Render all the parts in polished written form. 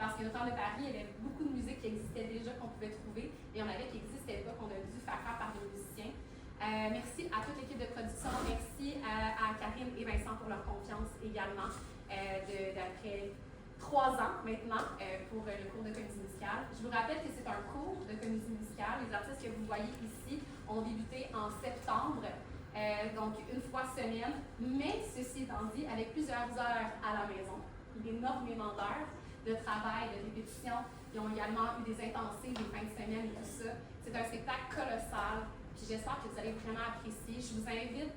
parce que Notre-Dame de Paris, il y avait beaucoup de musique qui existait déjà, qu'on pouvait trouver, et on avait qui n'existait pas, qu'on a dû faire pour des musiciens. Merci à toute l'équipe de production, merci à Karine et Vincent pour leur confiance également, d'après 3 ans maintenant pour le cours de comédie musicale. Je vous rappelle que c'est un cours de comédie musicale. Les artistes que vous voyez ici ont débuté en septembre, donc une fois semaine, mais ceci étant dit, avec plusieurs heures à la maison, énormément d'heures de travail, de répétition. Ils ont également eu des intensives, des fins de semaine et tout ça. C'est un spectacle colossal. Puis j'espère que vous allez vraiment apprécier. Je vous invite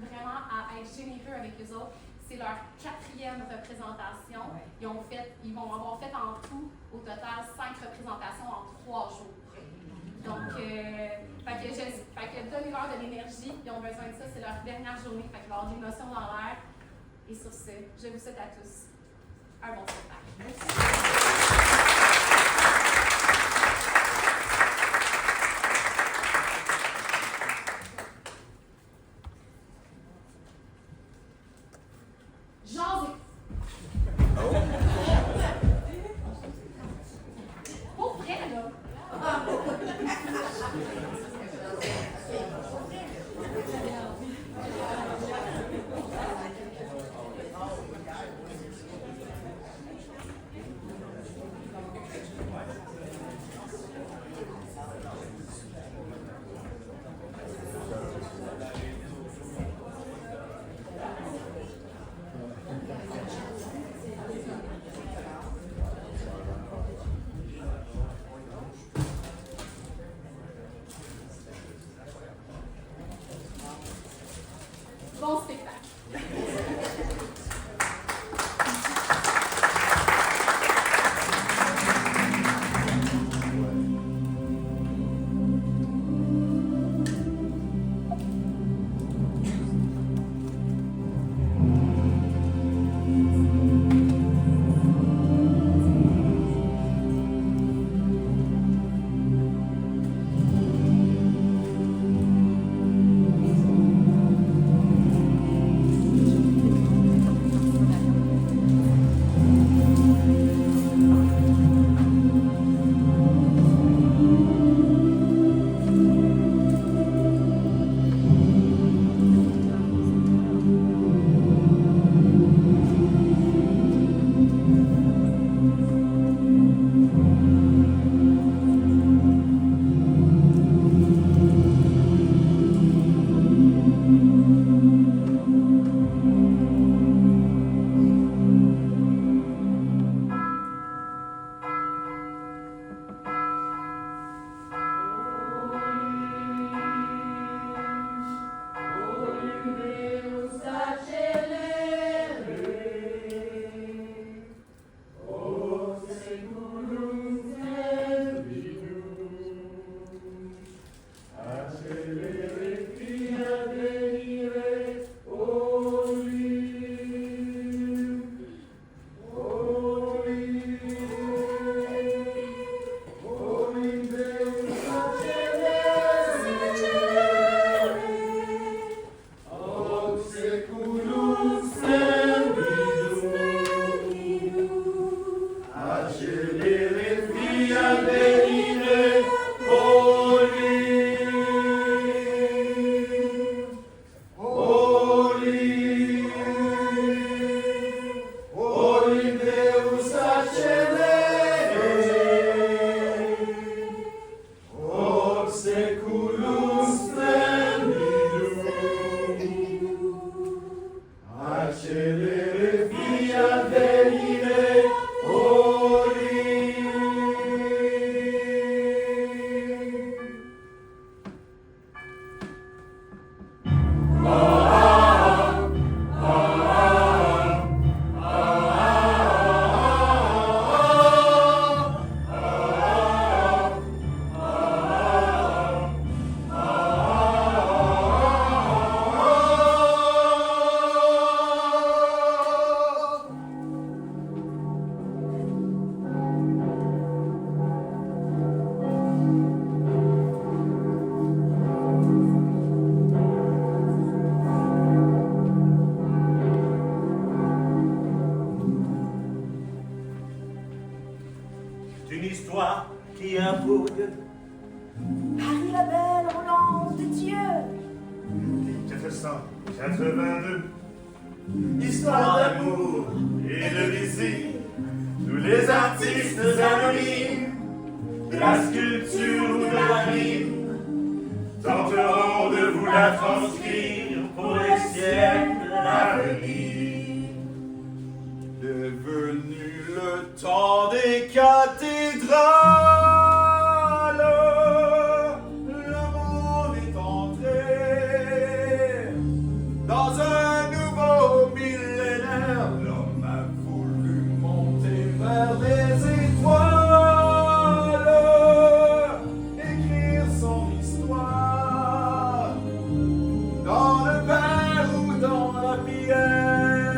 vraiment à être généreux avec eux autres. C'est leur 4e représentation. Ils vont avoir fait en tout, au total, 5 représentations en 3 jours. Donc, donnez-leur de l'énergie. Ils ont besoin de ça. C'est leur dernière journée. Fait qu'il va y avoir de l'émotion dans l'air. Et sur ce, je vous souhaite à tous un bon spectacle. Merci. Bon spectacle. Accelere via venire, ori. une histoire qui a fouille. Paris la belle, Roland de Dieu. 1482. Histoire d'amour et de visite. Tous les artistes anonymes, de la sculpture ou de la mime, tenteront de vous la transcrire pour les siècles à venir. Il est venu le temps des cathédrales. Le monde est entré dans un nouveau millénaire. L'homme a voulu monter vers les étoiles, écrire son histoire dans le verre ou dans la pierre.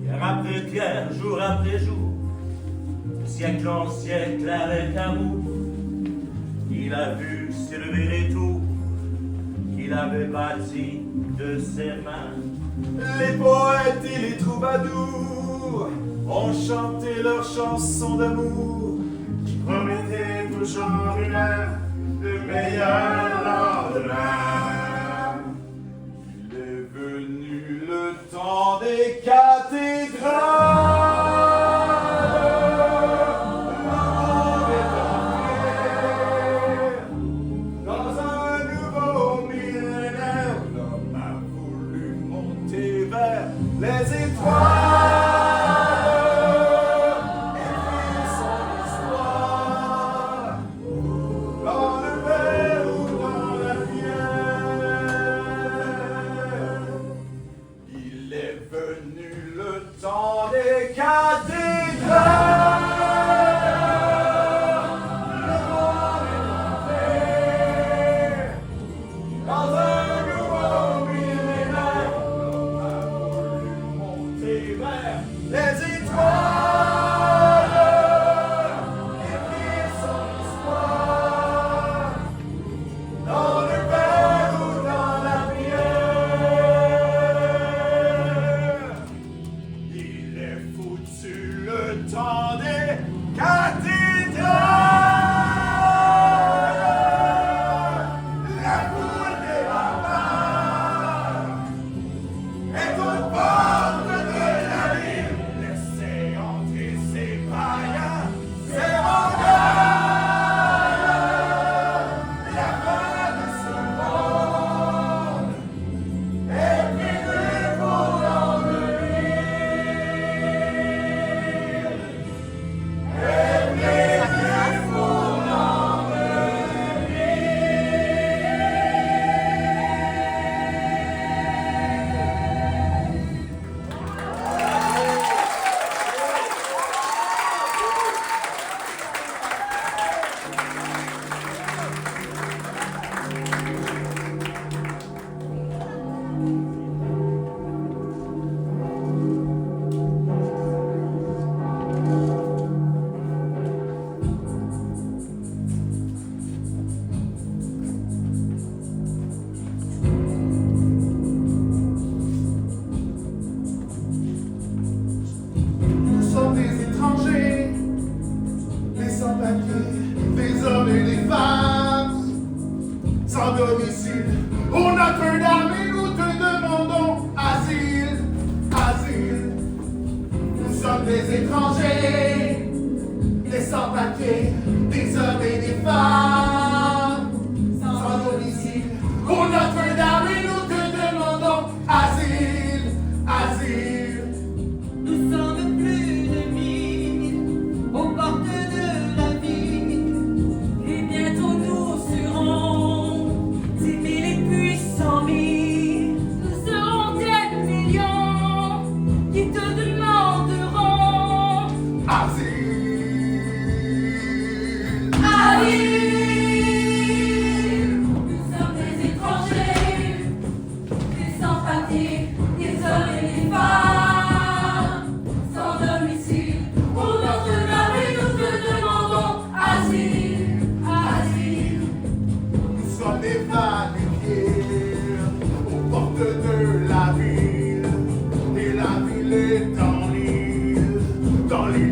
Pierre après pierre, jour après jour, de siècle en siècle avec amour, il a vu s'élever les tours qu'il avait bâtis de ses mains. Les poètes et les troubadours ont chanté leurs chansons d'amour Qui promettaient aux gens humains de meilleurs lendemains. Il est venu le temps des cathédrales. Le monde est entré dans un nouveau millénaire. L'homme a voulu monter vers les étoiles, écrire son histoire dans le verre ou dans la pierre. Il est venu le temps des cathédrales. Le monde est entré dans un nouveau millénaire. L'homme a voulu monter vers les étoiles, écrire son histoire dans le verre ou dans la pierre. Il est foutu le temps des cathédrales. La foule des barbares est aux portes de la ville. Laissez entrer ces païens, ces mongols. La fin de ce monde est prévue pour l'an 2000. Est prévue pour l'an 2000. Nous sommes des étrangers, des sans-papiers, des hommes et des femmes, sans domicile. Au Notre-Dame et nous te demandons asile, asile. Nous sommes des étrangers, des sans-papiers, des hommes et des femmes, sans domicile. Au Notre-Dame et nous te demandons asile, asile. Nous sommes plus de 1000 aux portes de la ville. Et bientôt nous serons 10 000 et puis 100 000. Nous serons des millions qui te demanderont Asile, asile. Nous sommes des étrangers, des sans-papiers, des hommes et des femmes, sans domicile. Pour Notre-Dame et nous te demandons asile, asile. nous sommes des va-et-vient aux portes de la ville, et la ville est dans l'île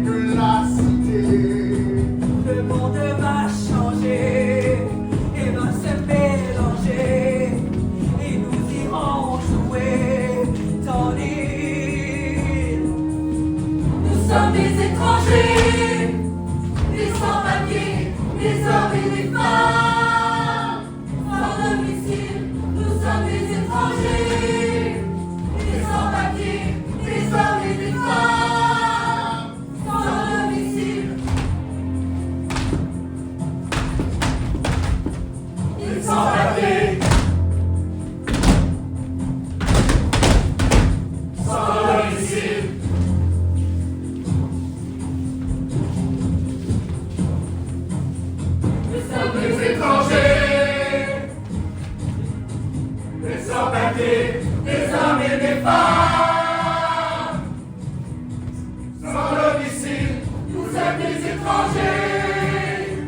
de la étrangers,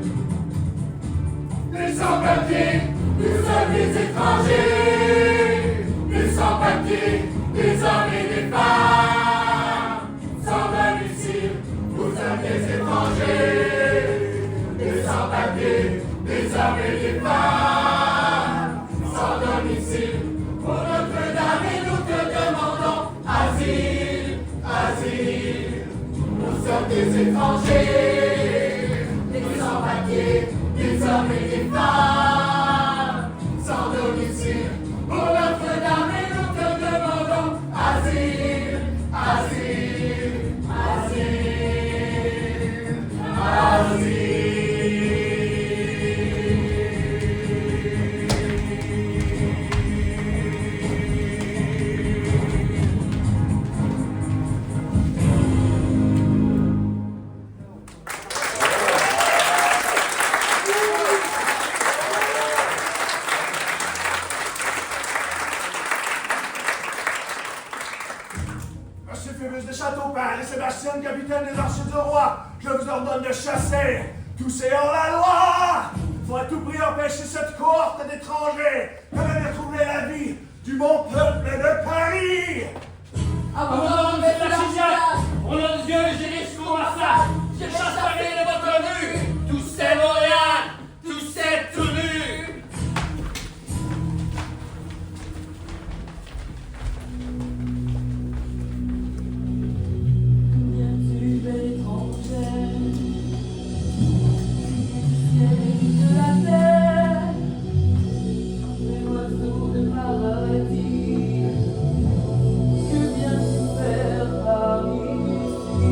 des sans-papiers, nous sommes des étrangers, des sans-papiers, des hommes et des femmes, sans domicile, nous sommes des étrangers, des sans-papiers, des hommes et des femmes, sans domicile, pour Notre-Dame et nous te demandons asile, asile, nous sommes des étrangers, des sans-papiers, des hommes et des femmes, sans domicile, pour Notre-Dame et nous te demandons asile, asile, asile, asile. Monsieur Phébus de Châteaupin et Sébastien, capitaine des archers du roi, je vous ordonne de chasser tous ces hors-la-loi. Faut à tout prix empêcher cette cohorte d'étrangers de venir troubler la vie du bon peuple de Paris. Au nom de Flachidiac, au nom de Dieu, Gérisco Marsa, je chasse Paris de votre rue, tous ces Montréal, tous ces tout nus. Viens-tu, belle étrangère, de la terre, les oiseaux de paradis, que viens-tu faire parmi ici?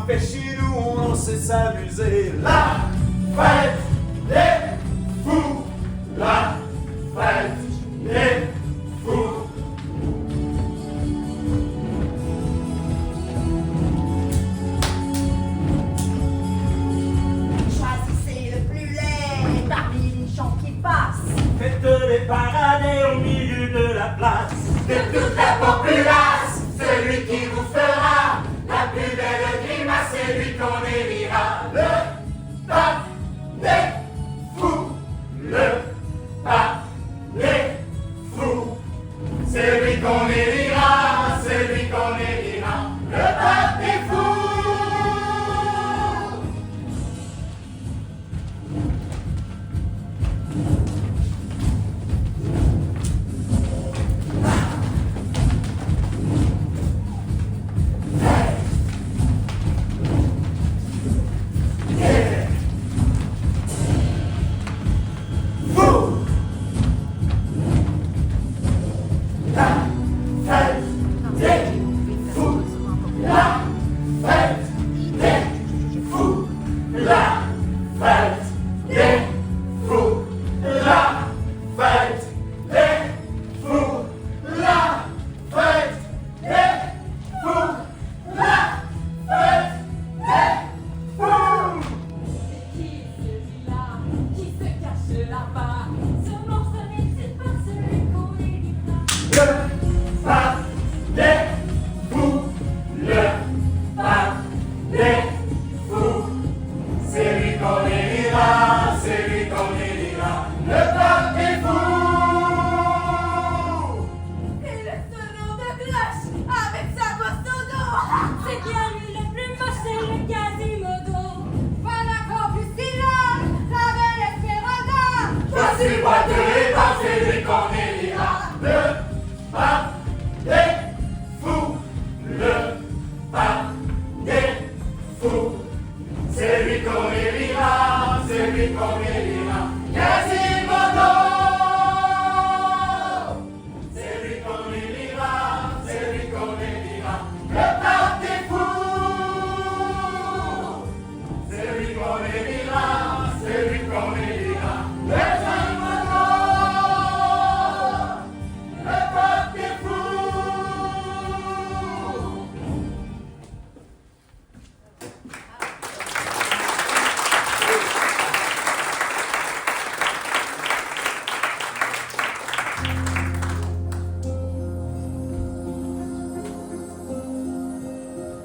fait chez nous, on sait s'amuser. La fête des fous, la fête des fous. Choisissez le plus laid parmi les gens qui passent. Faites des parades au milieu de la place. De toute la populace, celui qui vous fera la plus belle grimace, c'est lui qu'on élira. Le pape des fous, le pape des fous. C'est lui qu'on élira, c'est lui qu'on élira. Le pape des fous.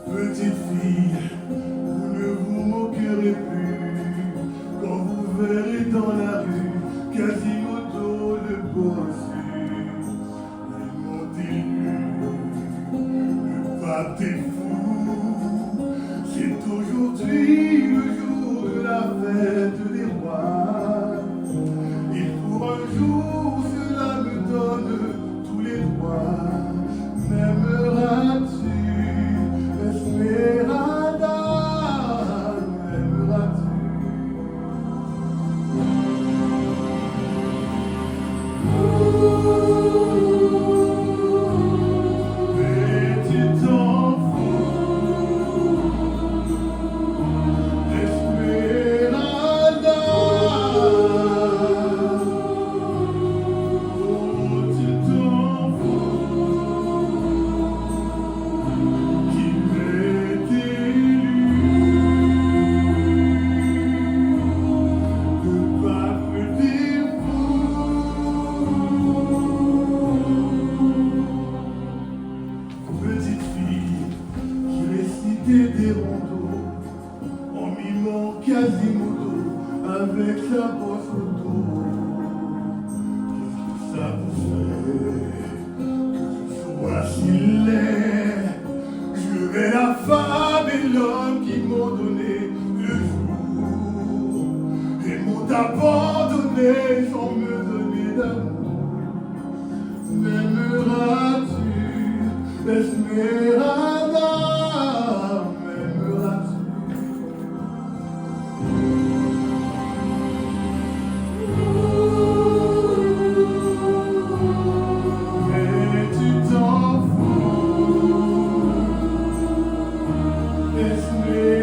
Petite fille, vous ne vous moquerez plus quand vous verrez dans la rue Quasimodo le bossu, les Montaigu, le pape des fous. C'est aujourd'hui le jour de la fête des rois, et pour un jour cela me donne tous les droits. M'aimeras-tu? Esmeralda, m'aimeras-tu? Petit enfant, Esmeralda, petit enfant. Petite fille qui récitait des rondeaux en mimant Quasimodo avec sa brosse au dos. Qu'est-ce que ça vous fait que je sois si laid? Je vais la femme et l'homme qui m'ont donné le jour et m'ont abandonné sans me donner d'amour. M'aimeras-tu? Esmeralda, m'aimeras-tu? Mais tu t'en fous, Esmeralda.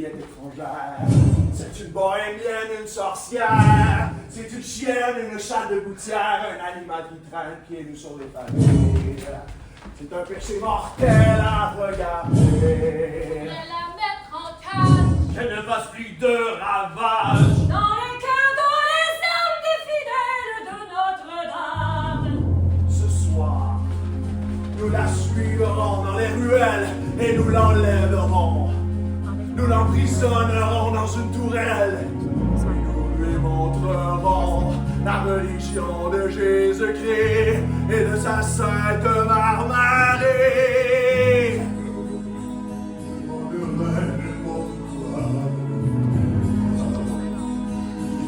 Juliette étrangère. C'est une bohémienne, une sorcière. C'est une chienne, une chatte de gouttière, un animal qui traîne pieds nus sur les familles. C'est un péché mortel à regarder. la mettre en cage Qu'elle ne fasse plus de ravages. dans les cœurs, dans les âmes des fidèles de Notre-Dame. Ce soir, nous la suivrons dans les ruelles et nous l'enlèverons. Nous l'emprisonnerons dans une tourelle. Nous lui montrerons la religion de Jésus-Christ et de sa sainte Mère Marie. On devrait n'importe quoi.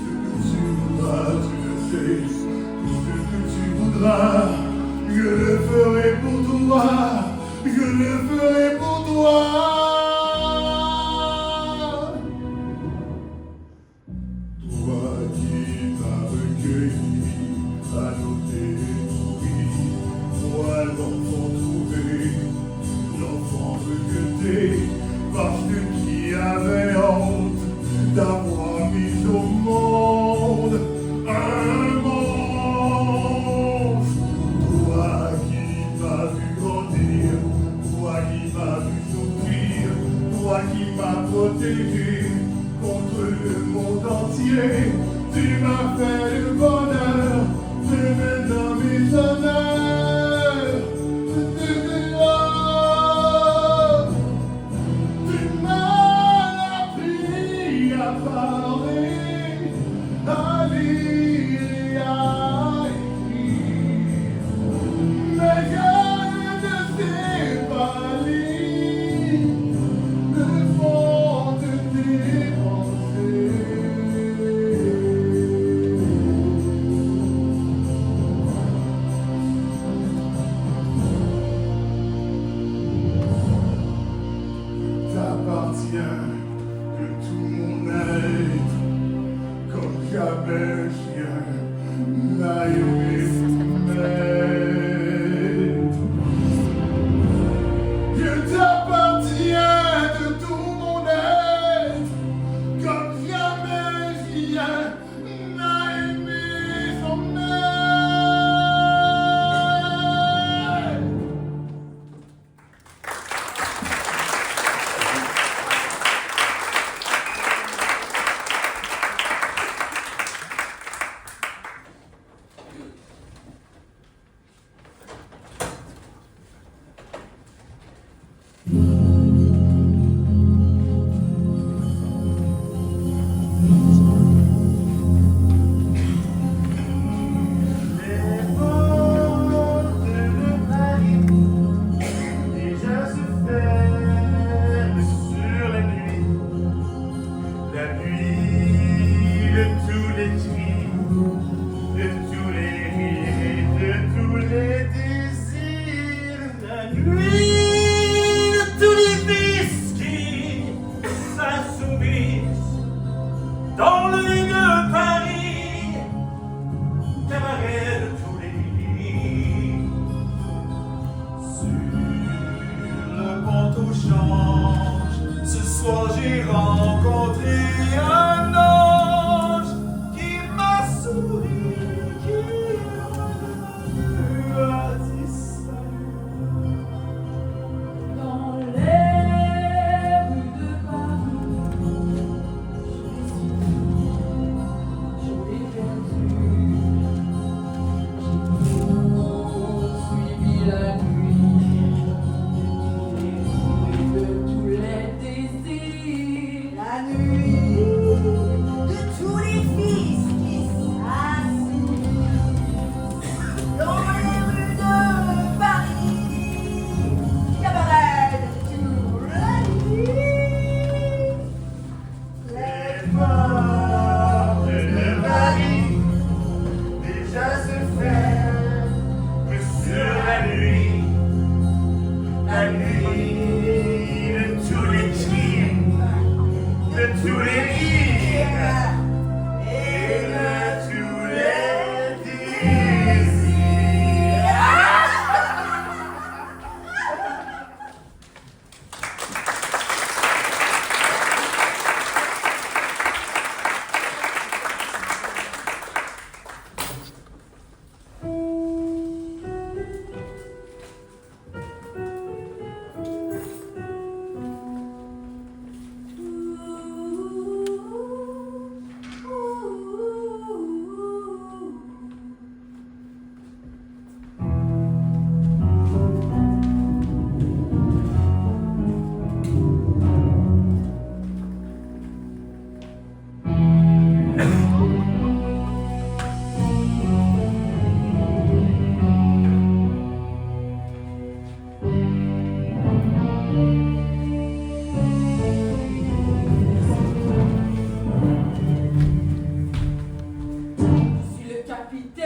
Ce que tu voudras, tu le sais. Ce que tu voudras, je le ferai pour toi. Je le ferai pour toi. Toi qui m'as recueilli, adopté et nourri, moi l'enfant trouvé, l'enfant rejeté, parce que qui avait honte d'avoir mis au monde un monstre. Toi qui m'as vu grandir, toi qui m'as vu souffrir,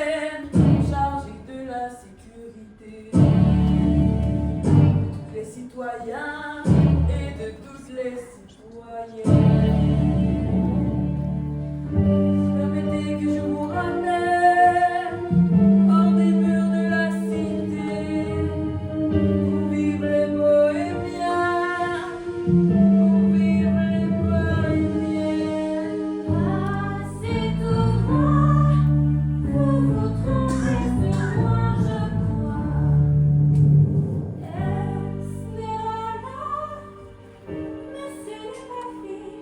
citoyennes chargées de la sécurité. Les citoyens et de toutes les citoyennes. Permettez que je vous ramène hors des murs de la cité, pour vivre les bohémiens, pour vivre les bohémiens. Ah, c'est tout droit, vous vous trompez sur moi, je crois. Esmeralda, mais ce n'est pas fini.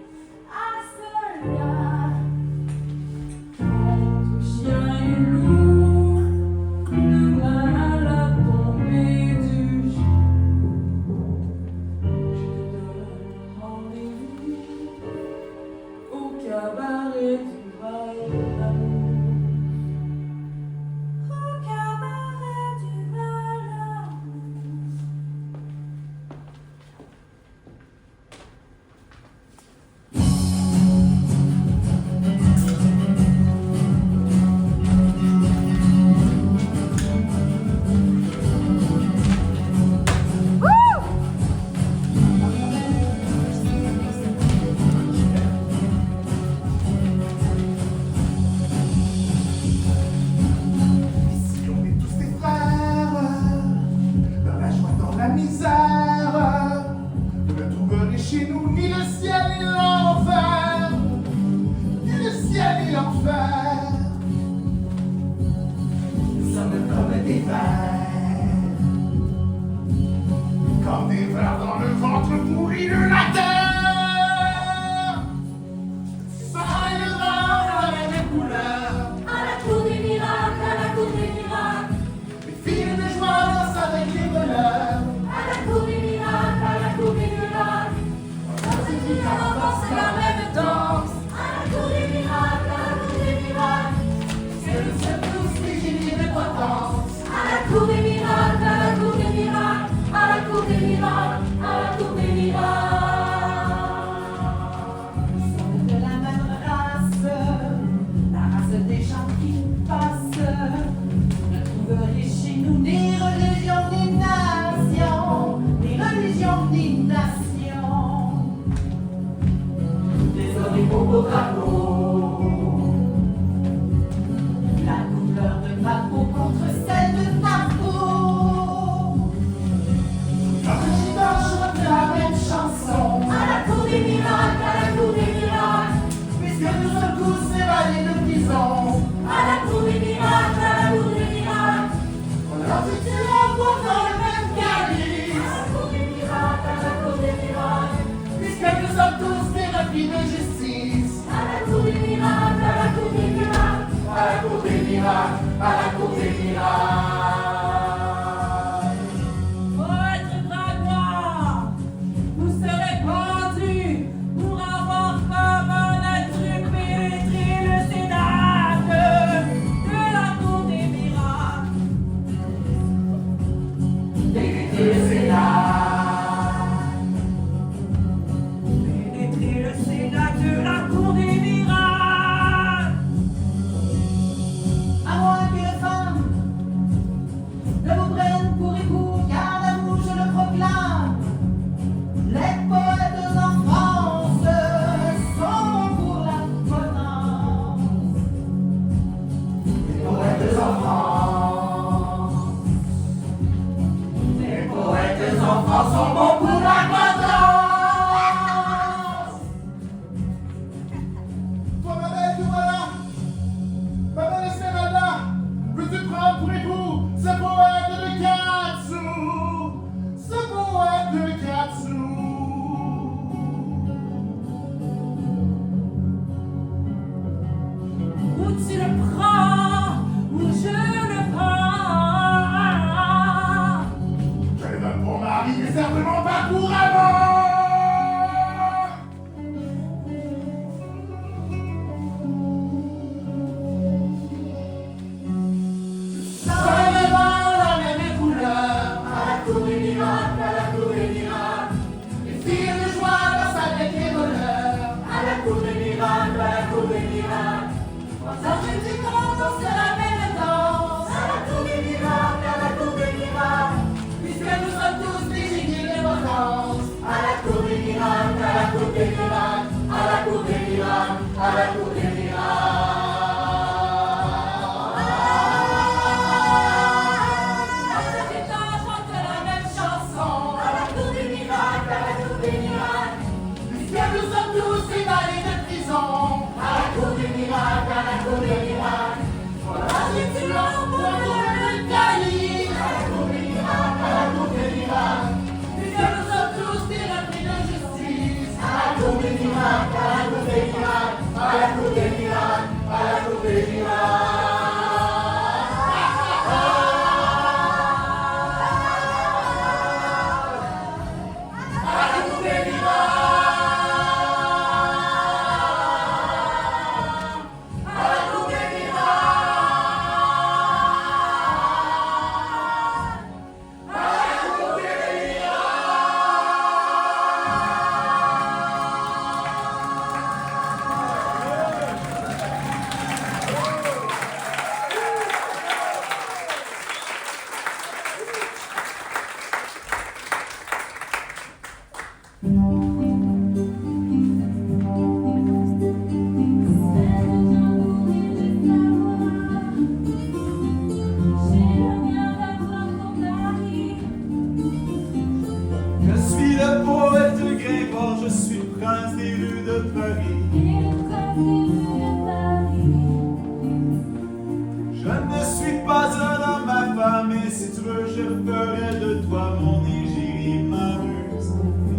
je ferai de toi mon égérie, ma muse,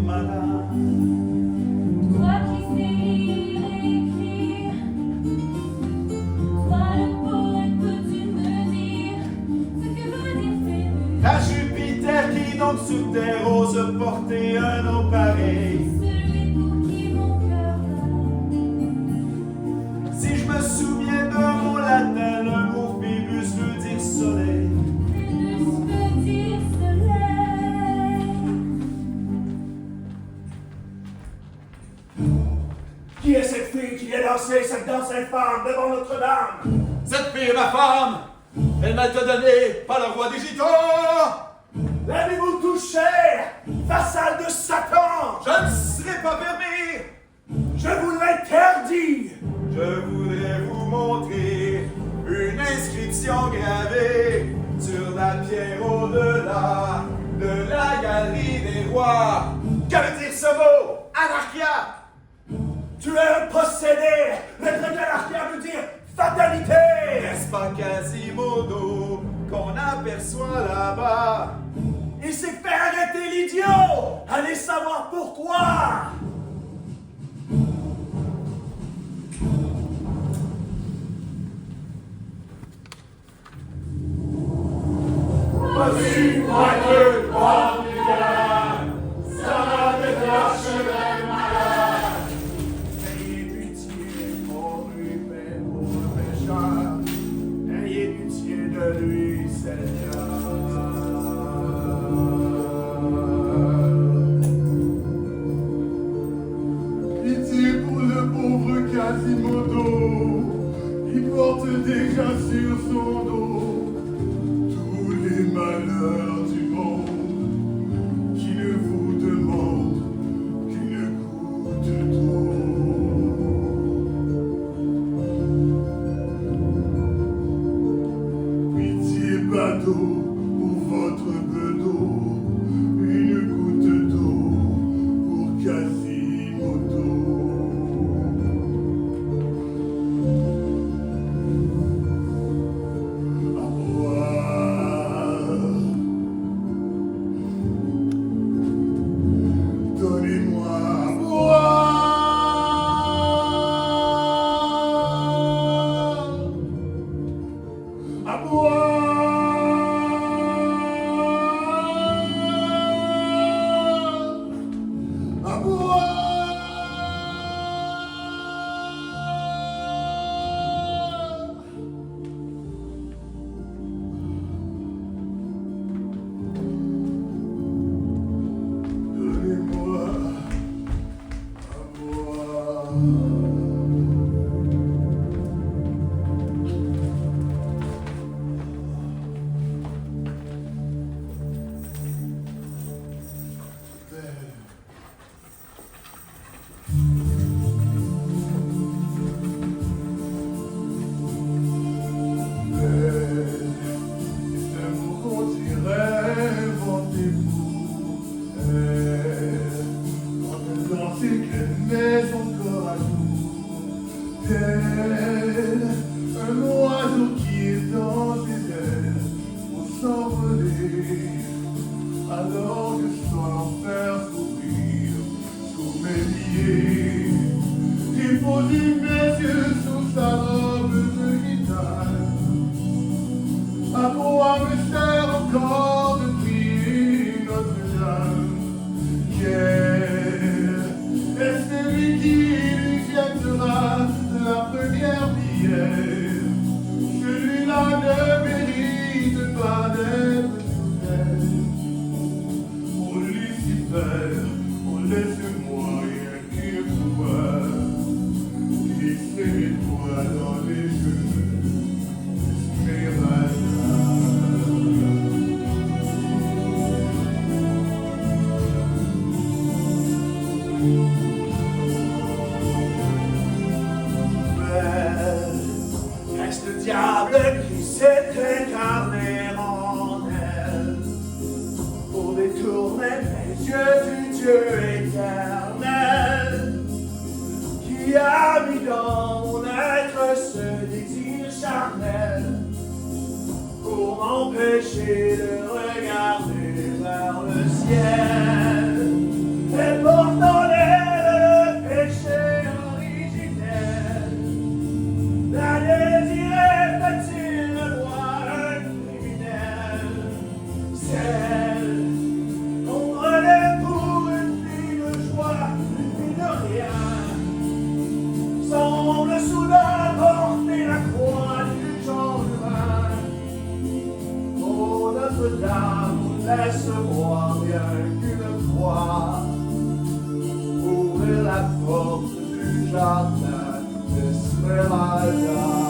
madame. Toi qui sais lire et écrire, toi le poète, peux-tu me dire ce que veut dire Phébus? À Jupiter qui donc sur terre ose porter un nom pareil. Celui pour qui mon cœur bat. Si je me souviens de mon latin, le mot Phébus veut dire soleil. Phébus veut dire soleil. Qui est cette fille qui vient danser cette danse infâme devant Notre-Dame? Cette fille est ma femme. Elle m'a été donnée par le roi d'Égypte. L'avez-vous touché, vassal de Satan? Je ne serai pas permis. Je vous l'interdis. Je voudrais vous montrer une inscription gravée sur la pierre au-delà de la galerie des rois. Que veut dire ce mot? Anarchia. Tu es un possédé. Le grec anarchia veut dire fatalité. N'est-ce pas Quasimodo qu'on aperçoit là-bas? Il s'est fait arrêter l'idiot. Allez savoir pourquoi. Vas-y, moi deux, trois, ça va de l'archevêque malade. Ayez pitié pour lui, mais pour le pécheur. Ayez pitié de lui, Seigneur. Pitié pour le pauvre Quasimodo, il porte déjà sur son dos tous les malheurs du monde, qui ne vous demandent qu'une goutte d'eau. Pitié bateau pour votre bedeau, une goutte d'eau pour Quasimodo. À boire. Donnez-moi à boire. À boire. À boire. Donnez-moi à boire. Un oiseau qui est dans ses ailes pour s'envoler, alors que je dois en faire courir sous mes pieds. Il faut dire messieurs sous sa robe de gitane. À moi me sert encore de prier Notre-Dame. Est celui qui lui jettera la première pierre. Celui-là ne mérite pas d'être souverain. Pour Lucifer, on laisse-moi rien qu'une fois glisser mes doigts dans les jeux Esmeralda. m'empêcher de regarder vers le ciel. Et pourtant le péché originel. La désirer fait-il le roi, un criminel. Celle qu'on prenait pour une fille de joie, une fille de rien, semble soudain porter la croix du genre humain. Oh Notre-Dame, laisse-moi bien qu'une croix ouvrir la porte du jardin d'Esmeralda.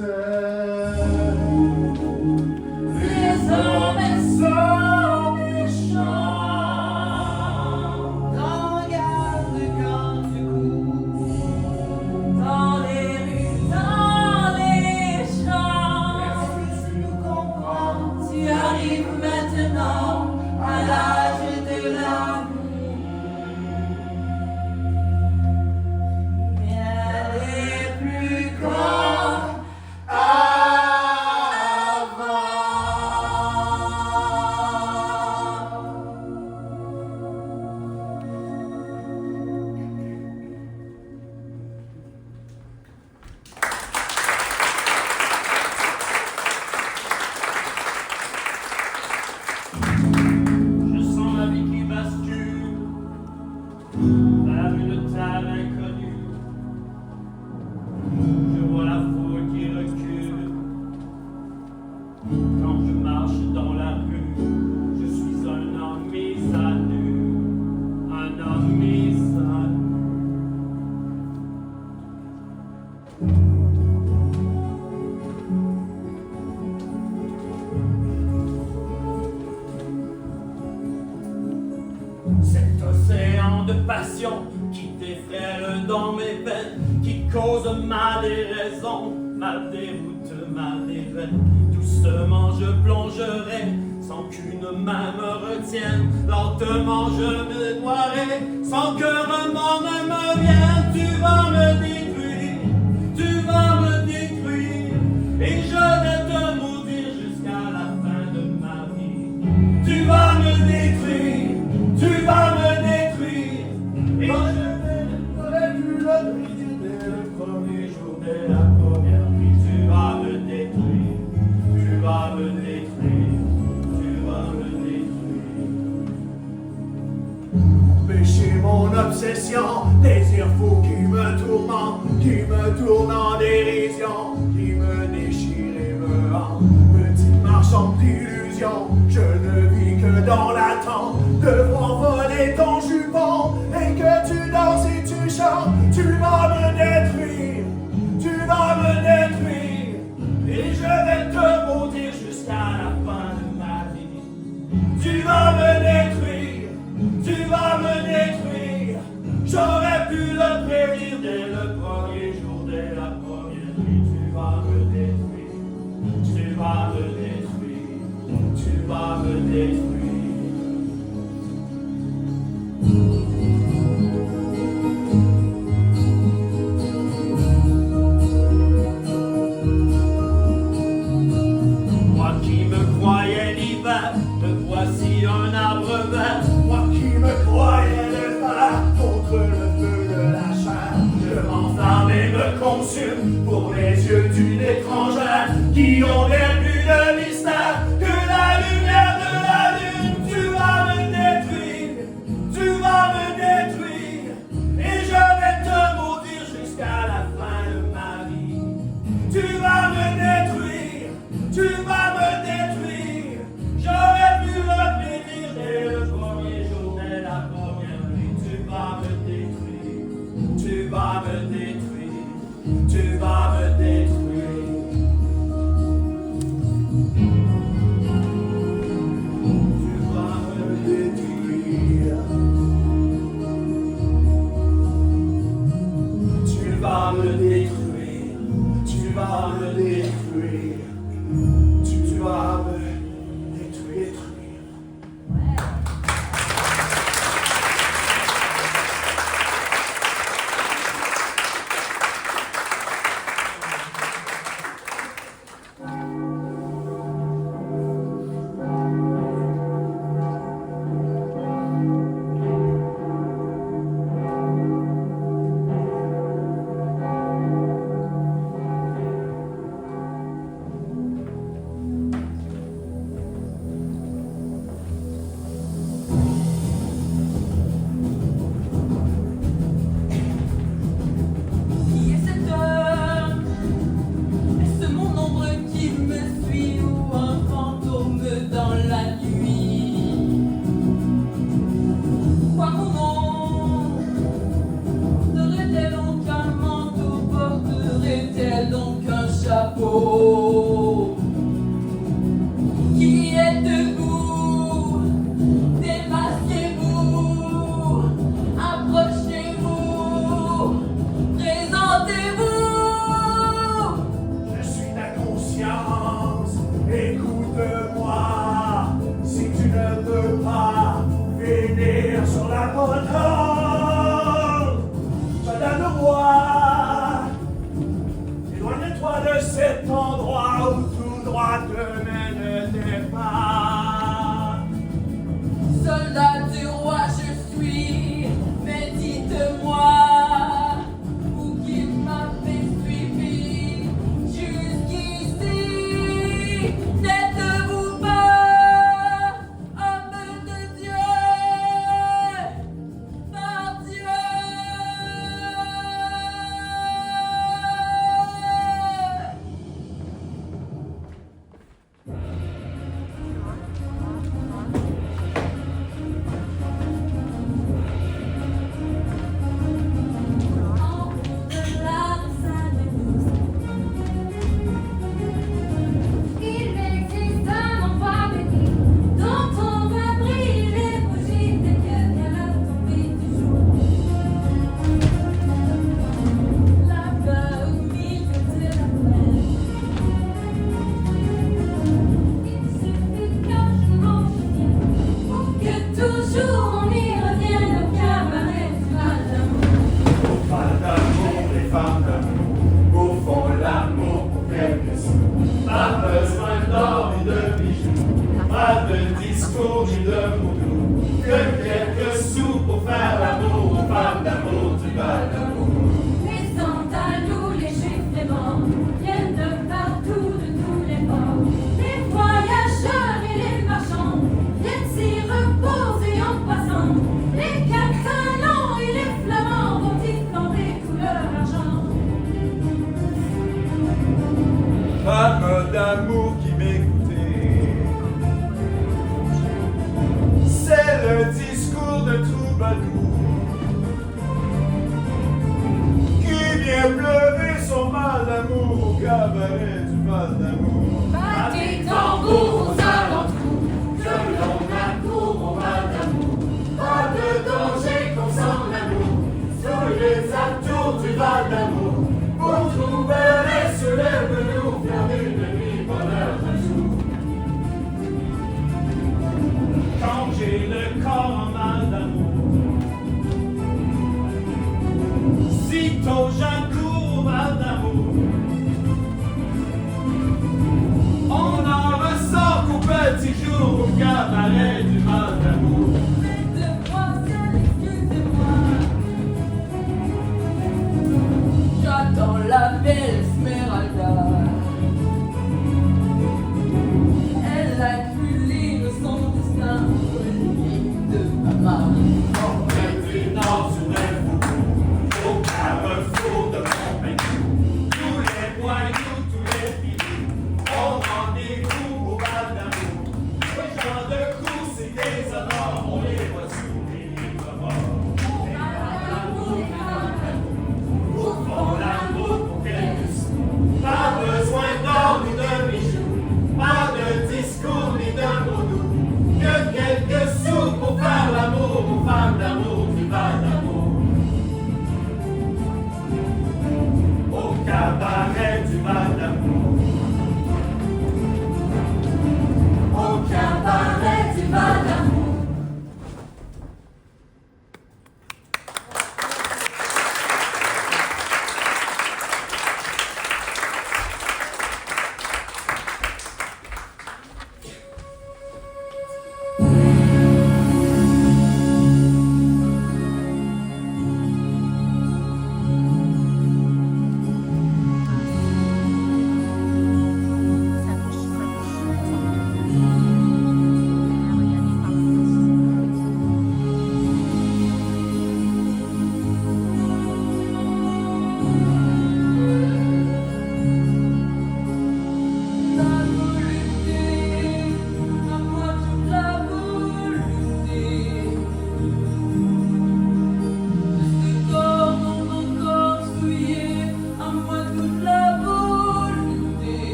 Les hommes sont méchants. Dans la gare de quand tu cours, Dans les rues, dans les champs, est-ce que tu nous comprends? tu arrives maintenant à l'âge de l'amour. Mais elle est plus comme avant. Je sens la vie qui bascule vers une terre inconnue. Je vois la foule qui recule. Quand je marche dans la rue, je suis un homme mis à nu. Un homme mis à nu. Cet océan de passion qui défrèle dans mes veines, qui cause ma déraison, ma déroute, ma déveine. Doucement je plongerai, sans qu'une main me retienne. Lentement je me noierai, sans qu'un remords ne me vienne. Tu vas me détruire, tu vas me détruire, et je vais te maudire jusqu'à la fin de ma vie. Tu vas me détruire, tu vas me détruire, et je n'aurai plus le prix dès le premier jour, dès la première nuit. Tu vas me détruire, tu vas me détruire, tu vas me détruire. Péché mon obsession, désir fou qui me tourne en dérision, qui me déchire et me hante. Petit marchand d'illusions, je ne vis que dans l'attente de voir voler ton jupon et que tu danses et tu chantes. Tu vas me détruire, tu vas me détruire, et je vais te maudire jusqu'à la fin de ma vie. Tu vas me détruire, tu vas me détruire. J'aurais pu le prédire dès le premier jour, dès la première nuit. Tu vas me détruire, tu vas me détruire, tu vas me détruire. Moi qui me croyais l'hiver, me voici un arbre vert. Moi qui me croyais le fer contre le feu de la chair, je m'enflamme et me consume pour les yeux d'une étrangère qui ont bien plus de mystère que la lumière de la lune. Tu vas me détruire, tu vas me détruire, et je vais te maudire jusqu'à la fin de ma vie. Tu vas me détruire, tu vas me détruire. J'aurais pu le prédire dès le premier jour, dès la première nuit. Tu vas me détruire, tu vas me détruire, tu vas me détruire. Tu vas me détruire. Tu vas me détruire, tu vas me détruire, tu vas me détruire. cet endroit où tout droit te mène tes pas. Soldat du roi, je suis, mais dites-moi où qu'il m'avait suivi jusqu'ici. N'êtes-vous pas homme de Dieu, par Dieu? Il existe un endroit béni dont on voit briller les bougies dès que vient la tombée du jour. Là-bas au milieu de la mer, Il suffit qu'un jour on vienne pour que toujours on y revienne au cabaret du mal d'amour. Au mal d'amour, les femmes d'amour, au fond l'amour pour quelques sous. Pas besoin d'or ni de bijoux, pas de discours ni de mots doux, que quelques sous pour faire l'amour aux femmes d'amour du bal d'amour. Les Andalous, les Juifs, les morts viennent de partout, de tous les bords. Les voyageurs et les marchands viennent s'y reposer en passant. Les Catalans et les Flamands vont y planter tout leur argent. Femme d'amour qui m'écoutait, c'est le discours de troubadour qui vient pleurer son mal d'amour au cabaret du mal d'amour. Battez tambours